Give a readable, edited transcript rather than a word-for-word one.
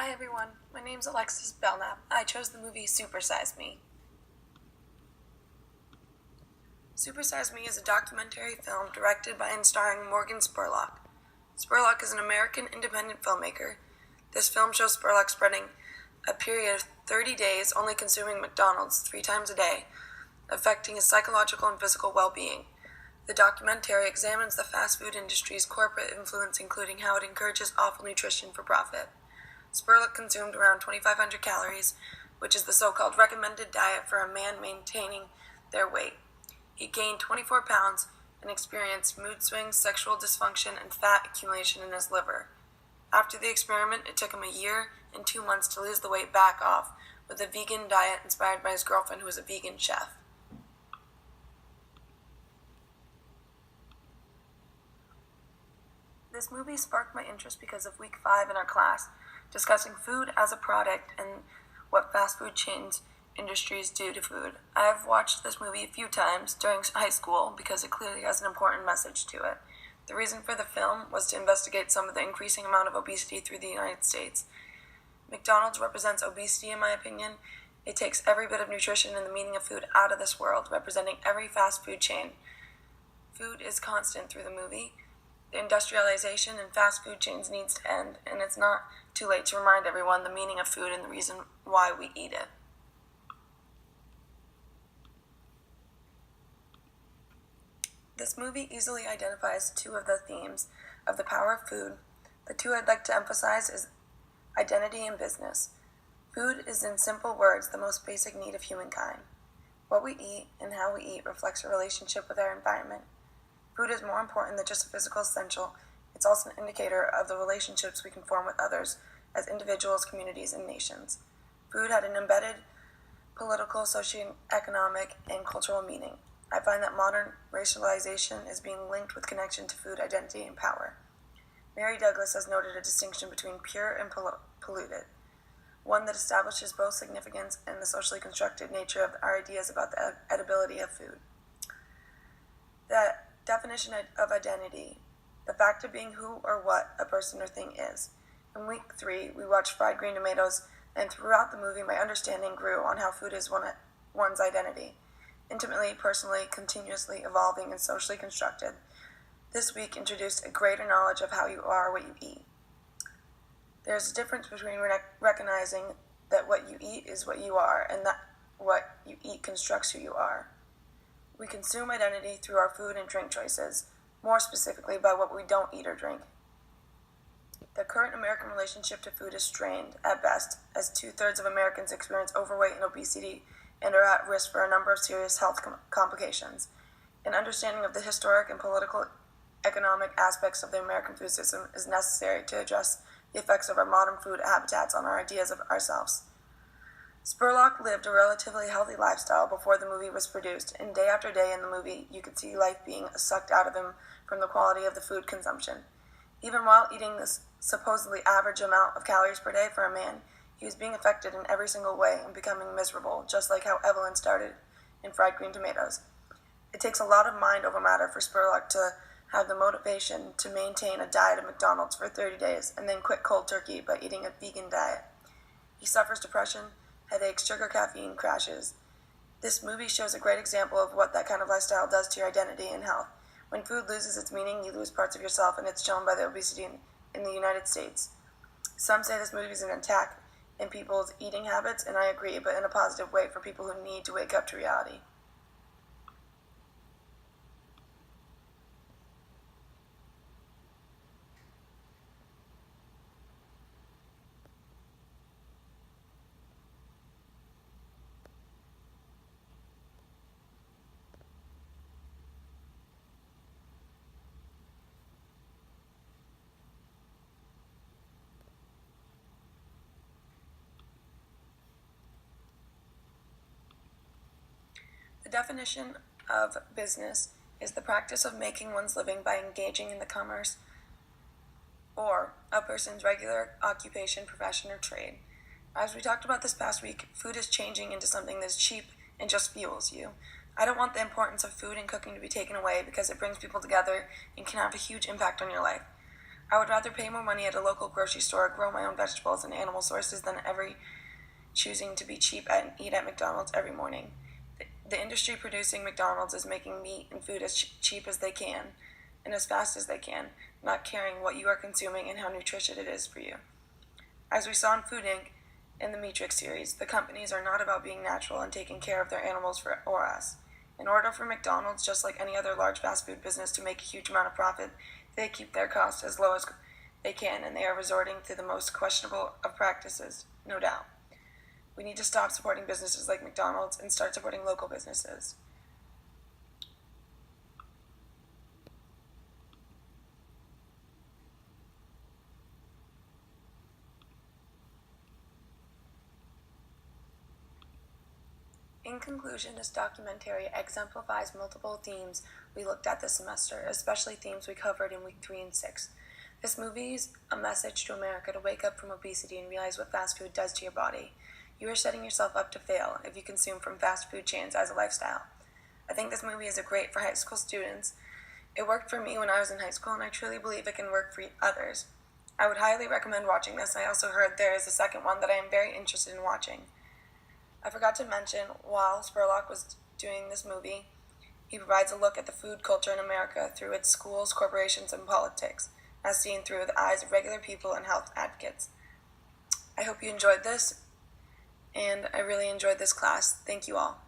Hi everyone, my name's Alexis Belknap. I chose the movie Super Size Me. Super Size Me is a documentary film directed by and starring Morgan Spurlock. Spurlock is an American independent filmmaker. This film shows Spurlock spreading a period of 30 days only consuming McDonald's 3 times a day, affecting his psychological and physical well-being. The documentary examines the fast food industry's corporate influence, including how it encourages awful nutrition for profit. Spurlock consumed around 2,500 calories, which is the so-called recommended diet for a man maintaining their weight. He gained 24 pounds and experienced mood swings, sexual dysfunction, and fat accumulation in his liver. After the experiment, it took him a year and 2 months to lose the weight back off with a vegan diet inspired by his girlfriend, who was a vegan chef. This movie sparked my interest because of week 5 in our class, discussing food as a product and what fast food chains industries do to food. I have watched this movie a few times during high school because it clearly has an important message to it. The reason for the film was to investigate some of the increasing amount of obesity through the United States. McDonald's represents obesity, in my opinion. It takes every bit of nutrition and the meaning of food out of this world, representing every fast food chain. Food is constant through the movie. The industrialization and fast food chains needs to end, and it's not too late to remind everyone the meaning of food and the reason why we eat it. This movie easily identifies 2 of the themes of the power of food. The 2 I'd like to emphasize is identity and business. Food is, in simple words, the most basic need of humankind. What we eat and how we eat reflects our relationship with our environment. Food is more important than just a physical essential. It's also an indicator of the relationships we can form with others as individuals, communities, and nations. Food had an embedded political, socioeconomic, and cultural meaning. I find that modern racialization is being linked with connection to food identity and power. Mary Douglas has noted a distinction between pure and polluted, one that establishes both significance and the socially constructed nature of our ideas about the edibility of food. The definition of identity, the fact of being who or what a person or thing is. In week 3, we watched Fried Green Tomatoes, and throughout the movie, my understanding grew on how food is one's identity, intimately, personally, continuously evolving, and socially constructed. This week introduced a greater knowledge of how you are what you eat. There's a difference between recognizing that what you eat is what you are, and that what you eat constructs who you are. We consume identity through our food and drink choices, more specifically by what we don't eat or drink. The current American relationship to food is strained, at best, as 2/3 of Americans experience overweight and obesity and are at risk for a number of serious health complications. An understanding of the historic and political economic aspects of the American food system is necessary to address the effects of our modern food habitats on our ideas of ourselves. Spurlock lived a relatively healthy lifestyle before the movie was produced, and day after day in the movie, you could see life being sucked out of him from the quality of the food consumption. Even while eating this supposedly average amount of calories per day for a man, he was being affected in every single way and becoming miserable, just like how Evelyn started in Fried Green Tomatoes. It takes a lot of mind over matter for Spurlock to have the motivation to maintain a diet of McDonald's for 30 days and then quit cold turkey by eating a vegan diet. He suffers depression, headaches, sugar, caffeine crashes. This movie shows a great example of what that kind of lifestyle does to your identity and health. When food loses its meaning, you lose parts of yourself, and it's shown by the obesity in the United States. Some say this movie is an attack in people's eating habits, and I agree, but in a positive way for people who need to wake up to reality. The definition of business is the practice of making one's living by engaging in the commerce or a person's regular occupation, profession, or trade. As we talked about this past week, food is changing into something that's cheap and just fuels you. I don't want the importance of food and cooking to be taken away because it brings people together and can have a huge impact on your life. I would rather pay more money at a local grocery store, grow my own vegetables and animal sources than choosing to be cheap and eat at McDonald's every morning. The industry producing McDonald's is making meat and food as cheap as they can and as fast as they can, not caring what you are consuming and how nutritious it is for you. As we saw in Food Inc. in the Matrix series, the companies are not about being natural and taking care of their animals or us. In order for McDonald's, just like any other large fast food business, to make a huge amount of profit, they keep their costs as low as they can, and they are resorting to the most questionable of practices, no doubt. We need to stop supporting businesses like McDonald's and start supporting local businesses. In conclusion, this documentary exemplifies multiple themes we looked at this semester, especially themes we covered in week 3 and 6. This movie is a message to America to wake up from obesity and realize what fast food does to your body. You are setting yourself up to fail if you consume from fast food chains as a lifestyle. I think this movie is great for high school students. It worked for me when I was in high school, and I truly believe it can work for others. I would highly recommend watching this. I also heard there is a second one that I am very interested in watching. I forgot to mention, while Spurlock was doing this movie, he provides a look at the food culture in America through its schools, corporations, and politics, as seen through the eyes of regular people and health advocates. I hope you enjoyed this, and I really enjoyed this class. Thank you all.